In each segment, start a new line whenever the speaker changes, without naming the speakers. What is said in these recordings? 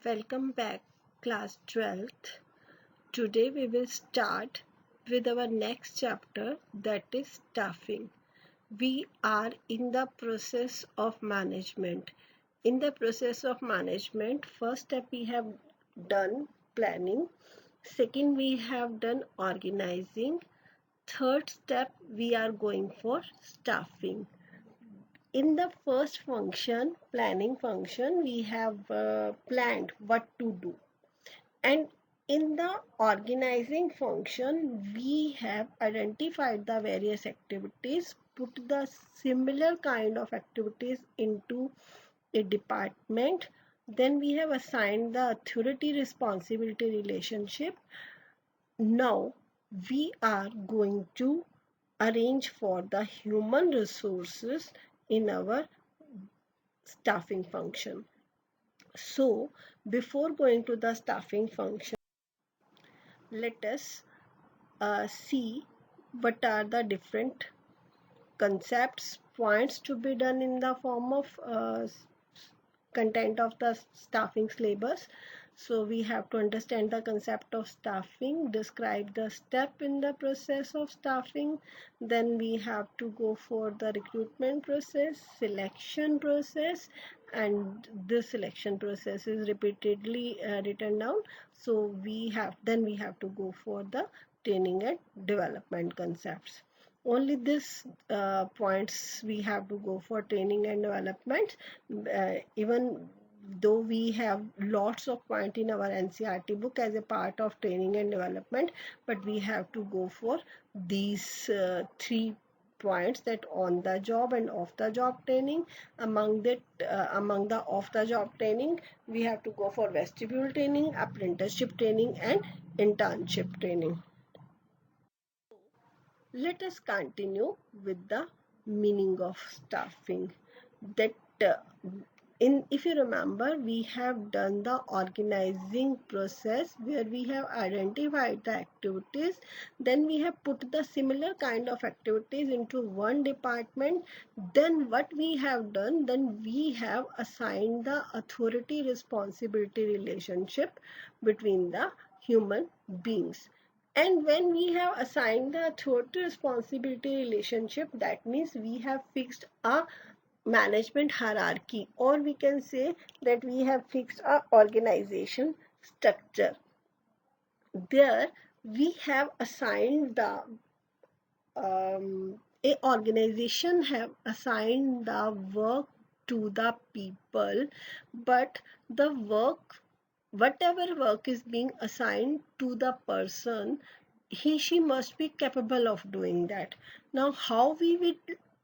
Welcome back, class 12th. Today we will start with our next chapter, that is staffing. We are in the process of management. In the process of management, first step we have done planning, second we have done organizing, third step we are going for staffing. In the first function, planning function, we have planned what to do, and in the organizing function we have identified the various activities, put the similar kind of activities into a department, then we have assigned the authority responsibility relationship. Now we are going to arrange for the human resources in our staffing function. So before going to the staffing function, let us see what are the different concepts, points to be done in the form of content of the staffing syllabus. So we have to understand the concept of staffing, describe the step in the process of staffing, then we have to go for the recruitment process, selection process, and this selection process is repeatedly written down. So we have to go for the training and development concepts. Only this points we have to go for training and development. Even though we have lots of point in our NCERT book as a part of training and development, but we have to go for these three points, that on the job and off the job training. Among the off the job training, we have to go for vestibule training, apprenticeship training, and internship training. Let us continue with the meaning of staffing. That if you remember, we have done the organizing process where we have identified the activities, then we have put the similar kind of activities into one department. Then what we have done, then we have assigned the authority responsibility relationship between the human beings. And when we have assigned the authority responsibility relationship, that means we have fixed a management hierarchy, or we can say that we have fixed a organization structure. There we have assigned the a organization have assigned the work to the people, but the work, whatever work is being assigned to the person, she must be capable of doing that. Now how we will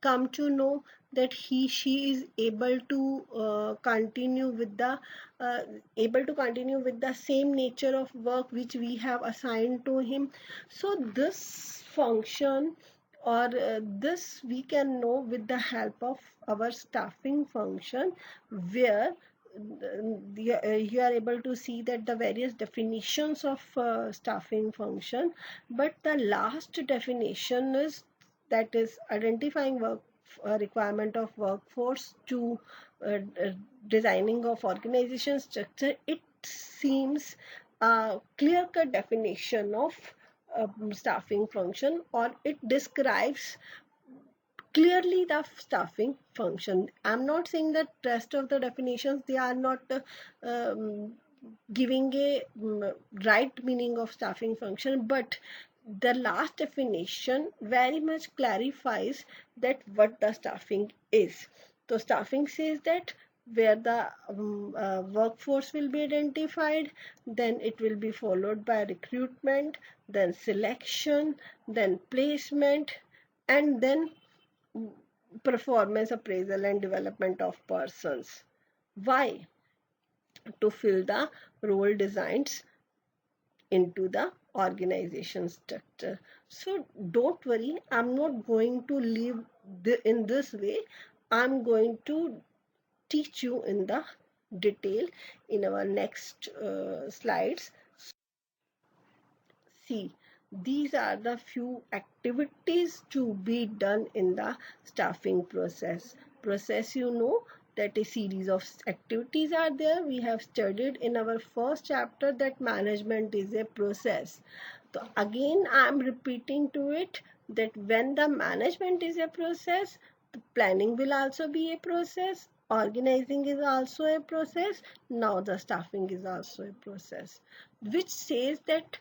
come to know that she is able to continue with the same nature of work which we have assigned to him? So this function, or this we can know with the help of our staffing function, where you are able to see that the various definitions of staffing function, but the last definition is, that is identifying work requirement of workforce to designing of organization structure. It seems a clear-cut definition of staffing function, or it describes clearly the staffing function. I'm not saying that rest of the definitions, they are not um, giving a right meaning of staffing function, but the last definition very much clarifies that what the staffing is. So staffing says that where the workforce will be identified, then it will be followed by recruitment, then selection, then placement, and then performance appraisal and development of persons. Why? To fill the role designs into the organization structure. So don't worry, I'm not going to leave in this way. I'm going to teach you in the detail in our next slides. See, these are the few activities to be done in the staffing process. You know, that a series of activities are there. We have studied in our first chapter that management is a process. So again I am repeating to it that when the management is a process, the planning will also be a process, organizing is also a process, now the staffing is also a process, which says that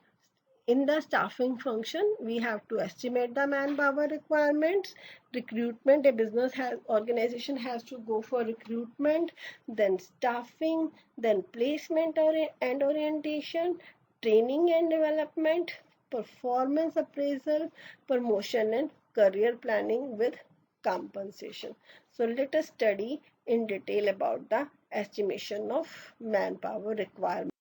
in the staffing function, we have to estimate the manpower requirements, recruitment, a business has organization has to go for recruitment, then staffing, then placement and orientation, training and development, performance appraisal, promotion and career planning with compensation. So let us study in detail about the estimation of manpower requirement.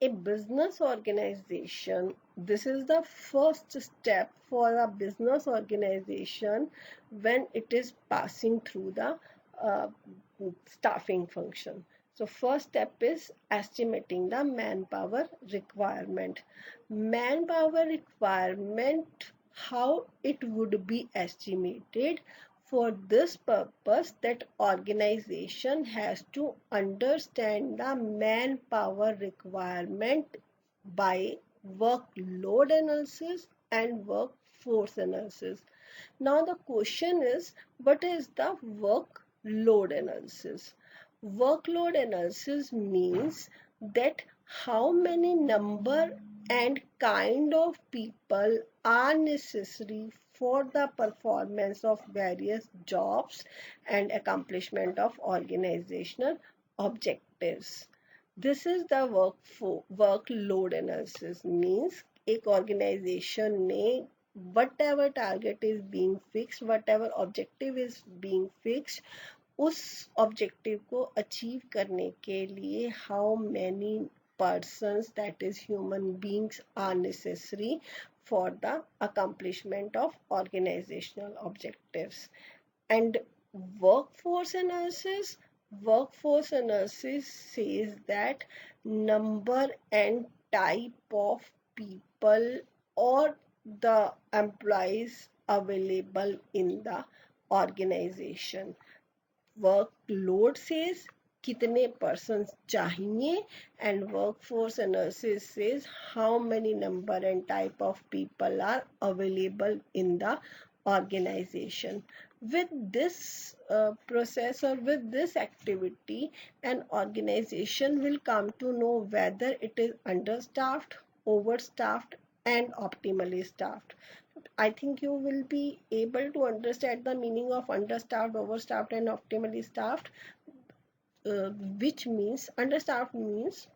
A business organization, this is the first step for a business organization when it is passing through the uh, staffing function. So first step is estimating the manpower requirement. Manpower requirement, how it would be estimated. For this purpose, that organization has to understand the manpower requirement by workload analysis and workforce analysis. Now the question is, what is the workload analysis? Workload analysis means that how many number and kind of people are necessary for the performance of various jobs and accomplishment of organizational objectives. This is the workload analysis means एक organization ने whatever target is being fixed, whatever objective is being fixed, उस objective को achieve करने के लिए how many persons, that is human beings, are necessary for the accomplishment of organizational objectives. And workforce analysis, workforce analysis says that number and type of people or the employees available in the organization. Workload says कितने persons चाहिए and workforce analysis says how many number and type of people are available in the organization. With this process or with this activity, an organization will come to know whether it is understaffed, overstaffed and optimally staffed. I think you will be able to understand the meaning of understaffed, overstaffed and optimally staffed, which means understaffed means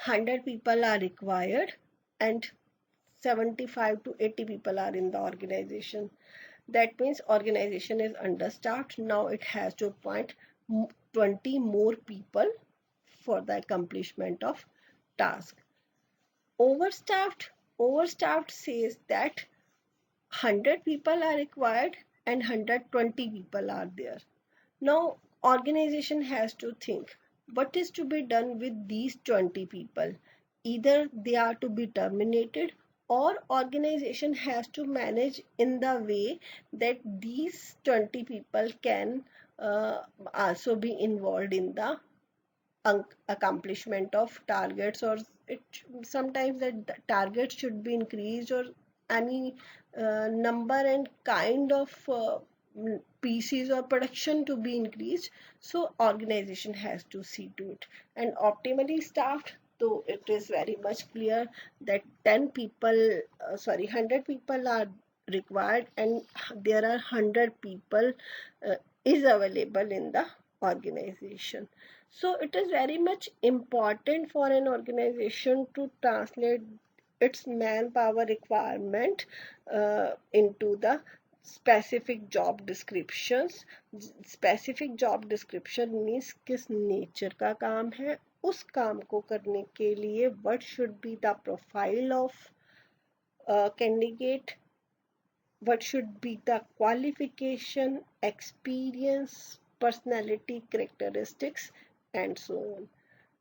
100 people are required and 75 to 80 people are in the organization. That means organization is understaffed. Now it has to appoint 20 more people for the accomplishment of task. Overstaffed says that 100 people are required and 120 people are there. Now organization has to think what is to be done with these 20 people. Either they are to be terminated or organization has to manage in the way that these 20 people can also be involved in the accomplishment of targets, or it sometimes that target should be increased or any number and kind of pieces or production to be increased. So organization has to see to it. And optimally staffed, though it is very much clear that 10 people 100 people are required and there are 100 people is available in the organization. So it is very much important for an organization to translate its manpower requirement into the specific job descriptions. Specific job description means किस nature का काम है, उस काम को करने के लिए what should be the profile of candidate, what should be the qualification, experience, personality characteristics and so on.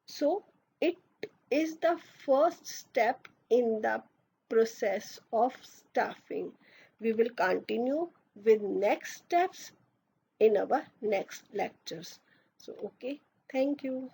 So it is the first step in the process of staffing. We will continue with next steps in our next lectures. So okay, thank you.